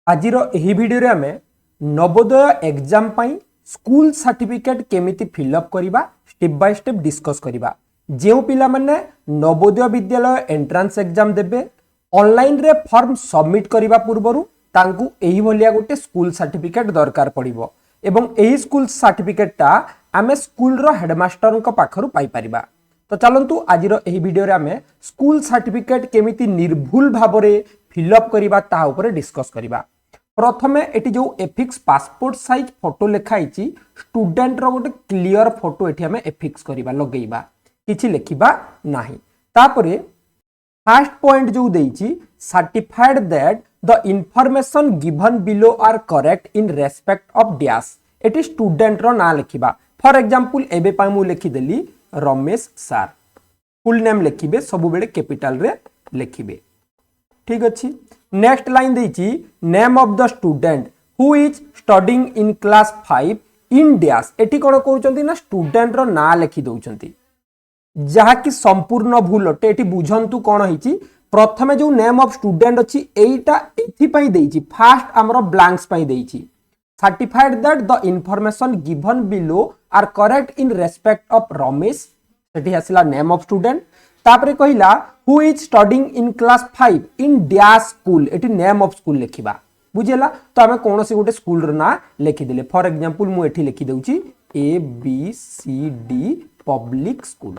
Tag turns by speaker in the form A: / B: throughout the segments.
A: आज भिडियो रे आमे नवोदय एग्जाम पाई स्कूल सर्टिफिकेट केमिति फिलअप करवा स्टेप बाय स्टेप डिस्कस करवा। जो पिला माने नवोदय विद्यालय एंट्रांस एग्जाम देबे ऑनलाइन रे फॉर्म सबमिट करवा पूर्वरु तांकु एही भलिया गोटे स्कूल सर्टिफिकेट दरकार पड़िबो एवं एही स्कूल सर्टिफिकेटटा आमे स्कूल रो हेडमास्टर को पाखरु पाई परिबा। तो चलंतु आज एही भिडियो रे आमे स्कूल सर्टिफिकेट केमिति निर्भुल भाबरे फिलअप करवा ता ऊपर डिस्कस करवा। प्रथमे एटी जो एफिक्स पासपोर्ट साइज फोटो लिखाई स्टूडेंट रो गोटे क्लियर फोटो एटी हमें एफिक्स करवा लगेइबा किछि लिखिबा नाही। तापरे फर्स्ट पॉइंट जो देइछि certified that the information given below are correct in respect of dash एटी स्टूडेंट रो ना लिखिबा। फॉर एग्जांपल एबे पा मु लिखि देली रमेश सर फुल नेम लिखिबे सब बेले कैपिटल रे लिखिबे। ठीक अछि। नेक्स्ट लाइन देइछि name of the student who is studying in class 5 in dash एटी कोन कहउचंती ना स्टूडेंट रो ना लिखि दउचंती जहा कि संपूर्ण भूल अटे। एटी बुझंतु कोन हिची प्रथमे जो नेम ऑफ स्टूडेंट अछि एटा एथि पई देइछि फर्स्ट हमरो ब्लैंक्स पई देइछि certified that the information given below are correct in respect of Ramesh Sethi हसिला नेम ऑफ स्टूडेंट। तापरे कहिला who is studying in class 5 in dash school एटी नेम ऑफ स्कूल लिखिबा बुझेला। तो हमें कौन से गोटे स्कूल रो ना लिखि देले। फॉर एग्जांपल मु एठी लिखि दउची A B C D public school.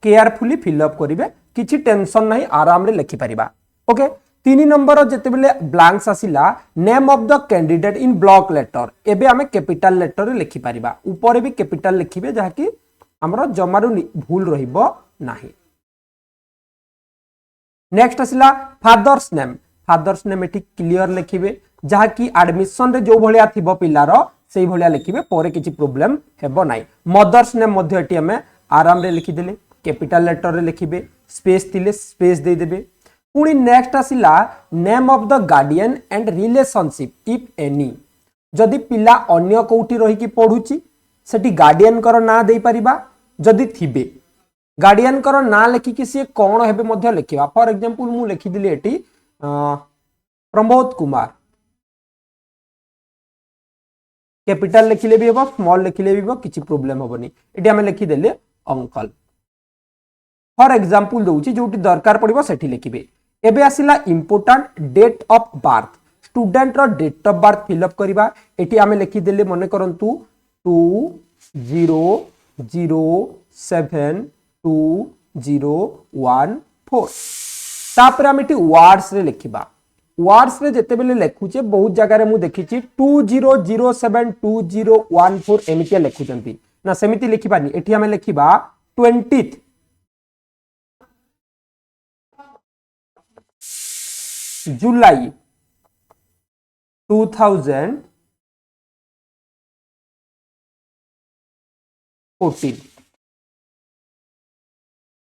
A: Carefully fill up करिवे किछि टेंशन नाही आराम रे लिखि परिबा। ओके। 3 नंबर जेते बेले ब्लैंक्स आसिला name of the candidate in block letter एबे हमें कैपिटल लेटर रे लिखि परिबा ऊपर भी कैपिटल लिखिबे जहा कि हमरो जमारु भूल रहिबो नाही। नेक्स्ट आसिला फादर्स नेम एठी क्लियर लिखिबे जहा कि एडमिशन रे जो भलिया थिबो पिलार सेही भलिया लिखिबे परे किछि प्रॉब्लम हेबो नाही। मदर्स नेम मध्ये एठी हमें आराम रे लिखि देले कैपिटल लेटर रे लिखिबे स्पेस थिले स्पेस दे देबे। पुणी नेक्स्ट आसिला name of the guardian and relationship if any जदि पिला अन्य कोठी रही कि पढुची सेठी गार्डियन कर ना देई परिबा जदि थिबे गार्डियन कर ना लिखि कि से कोन हेबे मध्ये लिखिबा। फॉर एग्जांपल मु लिखि दिली एटी प्रमोद कुमार कैपिटल लिखिले भी हेबो स्मॉल लिखिले भी हेबो किछि प्रॉब्लम होबनी। एटी हमें लिखि देले अंकल फॉर एग्जांपल दउची जोटी दरकार पड़िबो सेठी लिखिबे। एबे आसिला important date of birth student रो डेट ऑफ बर्थ फिलअप करबा एटी हमें लिखि देले मने करंतु 20072014 तापर हम एटी वर्ड्स रे लिखिबा। वर्ड्स रे जेते बेले लेखुचे बहुत जगह रे मु देखिची 20072014 एमितिया लेखुचंती ना सेमिति लिखिबानी एटी हमें लिखिबा 20th जुलाई 2014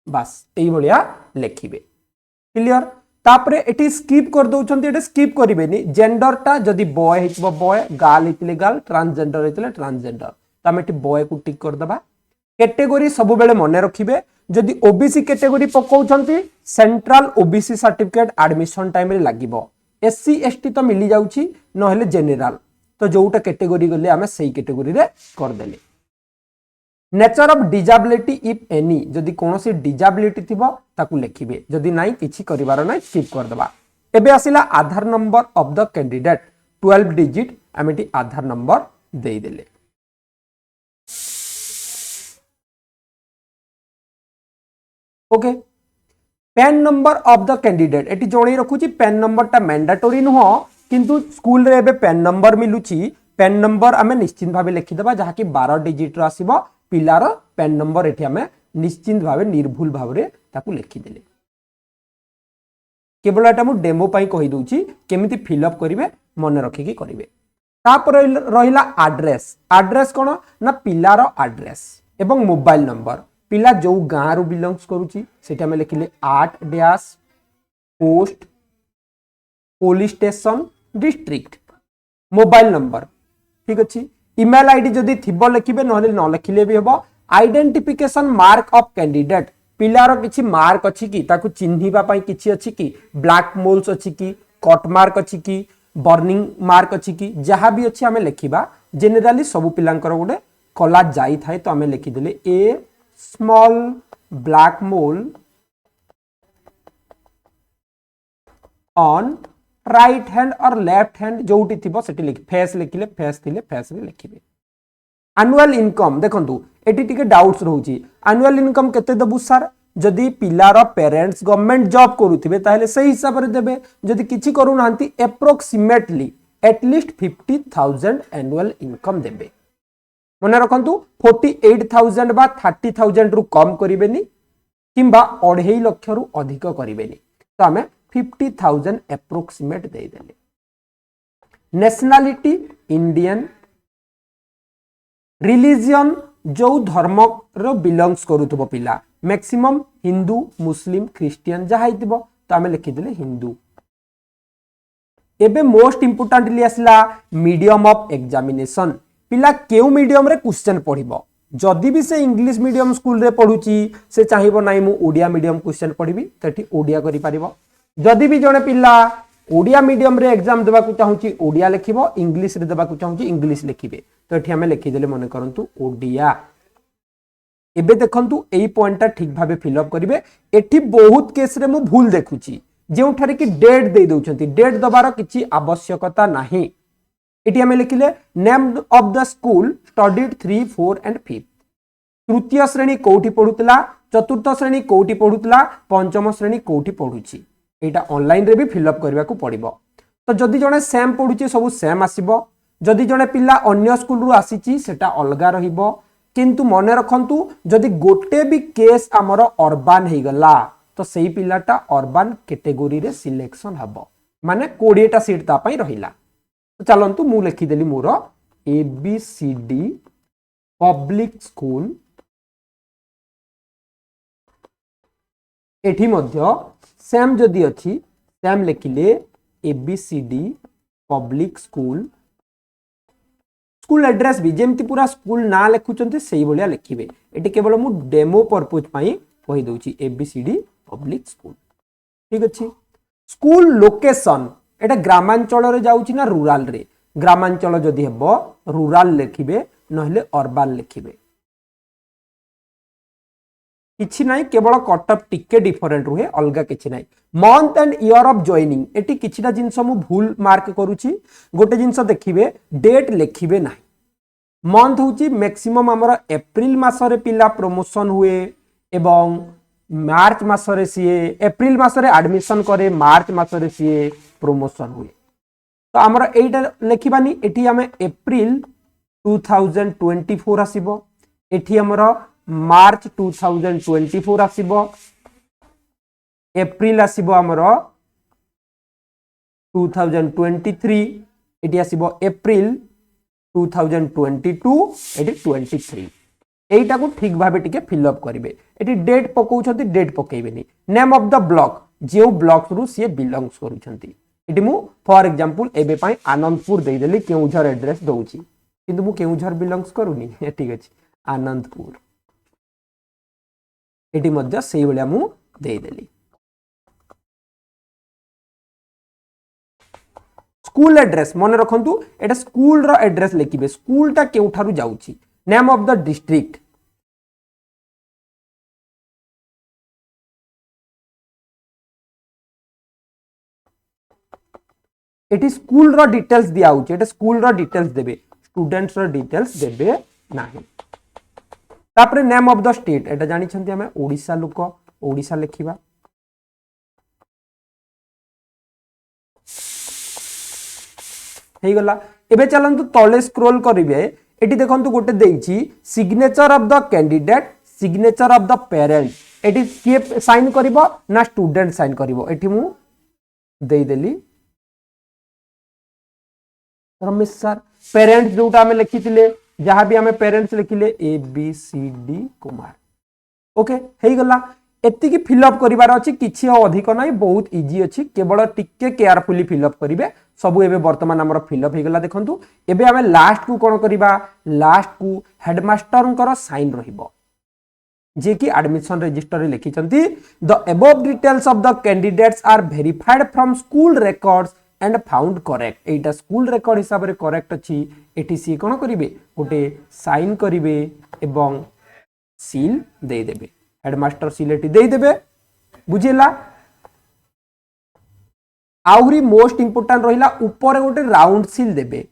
A: बस एई भलिया लिखिबे। क्लियर। तापरे एटी स्किप कर दउचंती एटी स्किप करिवेनी जेंडर ता जदी बॉय हितबो बॉय गर्ल हितले गर्ल ट्रांसजेंडर हितले ट्रांसजेंडर तमे एटी बॉय को टिक कर दबा। कैटेगरी सब बेले मने रखिबे जदि ओबीसी कैटेगरी पकाउछंती central OBC certificate admission time रे लागिबो। एससी एसटी तो मिली जाउची नहले जेनरल तो जोटा कैटेगरी गले हमें सही कैटेगरी रे कर देले। Nature of disability if any जदि कोनोसी डिसेबिलिटी थिबो ताकू लिखिबे जदि नाही किछि करिवार नाही स्किप कर दबा। एबे आसिला Aadhaar number of the candidate 12 digit आमेटी आधार नंबर देई देले। Okay. PEN number of the candidate एटी जोणी रखुची पेन नंबर ता मैंडेटरी नुह किंतु स्कूल रे एबे पेन नंबर मिलुची पेन नंबर आमे निश्चित भाबे लिखि देबा जहा कि 12 डिजिट रो आसीबो पिलार पेन नंबर एठी आमे निश्चित भाबे निर्भुल भाबरे ताकू लिखि देले। केवल एटा मु डेमो पई कहि दोची केमिति फिलअप करिवे मन रखि कि करिवे। तापर रहिला एड्रेस कोन ना पिलार एड्रेस एवं मोबाइल नंबर पिला जो गाँ रु बिलोंग्स करूची सेटा में लिखिले 8 dash post police station district mobile number. ठीक अछि। ईमेल आईडी जदि थिबो लिखिबे नहले न लिखिले भी हेबो। आइडेंटिफिकेशन मार्क ऑफ कैंडिडेट पिलार किछि मार्क अछि कि ताकू चिन्हिबा पई किछि अछि कि ब्लैक मोल्स अछि कि कट मार्क अछि कि बर्निंग मार्क अछि कि जहाँ भी अछि आमे लिखिबा जनरली सब पिलांकर गोटे कला जाई थाए तो आमे लिखि देले a small black mole on right hand और लेफ्ट हैंड जोटी थिबो सेटी लिख फेस लिखिले फेस थिले फेस रे लिखिबे एनुअल इनकम देखंतु एटी टिके डाउट्स रहउची एनुअल इनकम केते दबु सर जदि पिलार पेरेंट्स गवर्नमेंट जॉब करूथिबे ताहले सही हिसाब रे देबे जदि किछि करू नांती एप्रोक्सीमेटली एटलीस्ट 50,000 एनुअल इनकम देबे मने रखंतु 48,000 बा 30,000 रु कम करिवेनी किंबा 2.5 लाख रु अधिक करिवेनी तो हमें 50,000 एप्रोक्सीमेट दे देले नेशनलिटी इंडियन रिलीजियन जो धर्म रो बिलोंग्स करूथबो पिला मैक्सिमम हिंदू मुस्लिम क्रिश्चियन जहा हितबो तो हमें लिखि देले हिंदू एबे मोस्ट इंपोर्टेंटली आसला मीडियम ऑफ एग्जामिनेशन पिला केउ मीडियम रे क्वेश्चन पढिबो जदि भी से इंग्लिश मीडियम स्कूल रे पढुची से चाहिबो नाही मु ओडिया मीडियम क्वेश्चन पढिबी तठी ओडिया करि पारिबो जदि भी जने पिला ओडिया मीडियम रे एग्जाम देबा को चाहूची ओडिया लिखिबो इंग्लिश रे देबा को चाहूची इंग्लिश लिखिबे तो एठी हमें लिखि देले मने करंतु ओडिया एबे देखंतु एई पॉइंटटा ठीक भाबे फिल अप करिवे एठी बहुत केस रे मु भूल देखुची जेउठारे कि डेट दे दउछंती डेट दबार किछि आवश्यकता नाही एठी हमें लिखिले name of the school studied 3 4 and 5 तृतीय श्रेणी कोठी पढुतला चतुर्थ श्रेणी कोठी पढुतला पंचम श्रेणी कोठी पढुची एटा ऑनलाइन रे भी फिल अप करबा को पड़िबो तो जदि जने सेम पढुची सब सेम आसीबो जदि जने पिल्ला अन्य स्कूल रु आसीची सेटा अलगा रहिबो किंतु मने रखंतु जदि गोटे भी केस हमर अर्बन हे गला तो सेही पिल्लाटा अर्बन कैटेगरी रे सिलेक्शन हबो माने 20 टा सीट ता पई रहिला तो चलंतु मु लिखि देली मोर A B C D public school एठी मध्य सेम जदि अछि सेम लिखिले A B C D public school school address भी जेमती पूरा स्कूल ना लिखुचंती सही भलिया लिखिबे एटी केवल मु डेमो पर्पज पई कहि दउची A B C D public school ठीक अछि स्कूल लोकेशन एटा ग्रामांचल रे जाउची ना रूरल रे ग्रामांचल जदि हेबो रूरल लिखिबे नहले अर्बन लिखिबे किछि नाही केवल कटअप टिके डिफरेंट रुहे अलगा किछि नाही month and year of joining एटी किछिटा जिंस मु भूल मार्क करूची गोटे जिंस देखिबे डेट लिखिबे नाही मंथ होची मैक्सिमम हमर एप्रिल मास रे पिला प्रमोशन हुए एवं मार्च मास रे सीए एप्रिल मास रे एडमिशन करे मार्च मास रे सीए प्रमोशन हुए तो हमर एटा लिखिबानी एटी हमें एप्रिल 2024 आसीबो एटी हमर मार्च 2024 आसीबो एप्रिल आसीबो हमर 2023 एटी आसीबो एप्रिल 2022 एटी 23 एटा को ठीक भाबे टिके फिल अप करिवे एटी डेट पकोउछंती डेट पकेइबेनी नेम ऑफ द ब्लॉक जेउ ब्लॉक रु से बिलोंग्स करूछंती एटी मु फॉर एग्जांपल एबे पई आनंदपुर देई देली केउझर एड्रेस दउची किंतु मु केउझर बिलोंग्स करूनी ठीक अछि आनंदपुर एटी मध्य सेही भलिया मु देई देली स्कूल एड्रेस मन रखंतु एटा स्कूल रो एड्रेस लिखिबे स्कूल ता केउठारु जाउची नेम ऑफ द डिस्ट्रिक्ट एटी स्कूल रो डिटेल्स दिया होची एटा स्कूल रो डिटेल्स देबे स्टूडेंट्स रो डिटेल्स देबे नाही तापरे नेम ऑफ द स्टेट एटा जानि छंती हमें ओडिसा लोक ओडिसा लिखिबा हे गला एबे चलंतु तळे स्क्रॉल करिवे एटी देखंतु गोटे देइची signature of the candidate signature of the parent एटी के साइन करिवो ना स्टूडेंट साइन करिवो एटी मु देई देली रमेश सर पेरेंट्स जोटा हमें लिखिथिले जहां भी हमें पेरेंट्स लिखिले A B C D Kumar okay हे गला एति की फिल अप करिवार अछि किछि अधिक नै बहुत इजी अछि केवल टिके केयरफुली फिल अप करिवे सब एबे वर्तमान हमर फिल अप हे गला देखंतु एबे हमें लास्ट को कोन करिबा लास्ट को हेडमास्टर कर साइन रहिबो जे कि एडमिशन रजिस्टर रे लिखिचंती the above details of the candidates are verified from school records and found correct एटा स्कूल रिकॉर्ड हिसाब रे करेक्ट अछि एटी सी कोन करिवे गोटे साइन करिवे एवं सील दे देबे हेडमास्टर सील एटी दे देबे बुझिला आउरी मोस्ट इंपोर्टेंट रहिला ऊपर गोटे राउंड सील देबे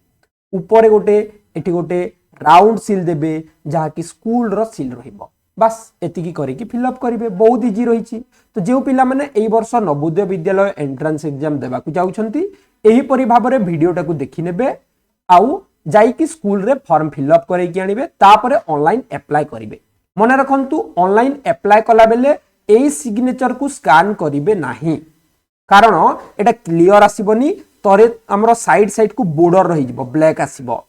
A: ऊपर गोटे एटी गोटे राउंड सील देबे जहा कि स्कूल रो सील रहिबो बस एतिकी करिकी फिलअप करिवे बहुत इजी रहिछि तो जेउ पिला माने एई वर्ष नवोदय विद्यालय एंट्रेंस एग्जाम देबा को जाउछंती एही परि भाबरे वीडियोटा को देखि नेबे आउ जाईकी स्कूल रे फॉर्म फिलअप करैकी आनिबे तापरे ऑनलाइन अप्लाई करिवे मने रखंतु ऑनलाइन अप्लाई कला बेले एई सिग्नेचर को स्कैन करिवे नाही कारण एटा क्लियर आसीबनी तरे हमरो साइड साइड को बॉर्डर रहि जिवो ब्लैक आसीबो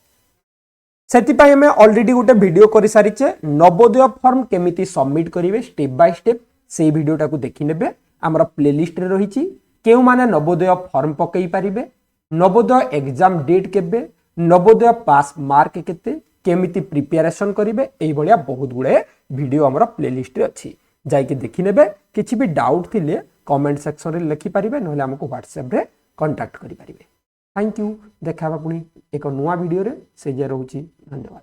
A: सेतिपाई हमें ऑलरेडी गोटे वीडियो करि सारिचे नवोदय फॉर्म केमिति सबमिट करिवे स्टेप बाय स्टेप से वीडियोटा को देखि नेबे हमर प्लेलिस्ट रे रहिछि केउ माने नवोदय फॉर्म पकई पारिबे नवोदय एग्जाम डेट केबे नवोदय पास मार्क केते केमिति प्रिपरेशन करिवे एई बलिया बहुत गुडे वीडियो हमर प्लेलिस्ट रे अछि जाई के देखि नेबे किछि भी डाउट थिले कमेंट सेक्शन रे लिखि पारिबे नहले हमको व्हाट्सएप रे कांटेक्ट करि पारिबे थैंक यू देखा पुणी एक नुआ वीडियो रे से जे रहउची धन्यवाद।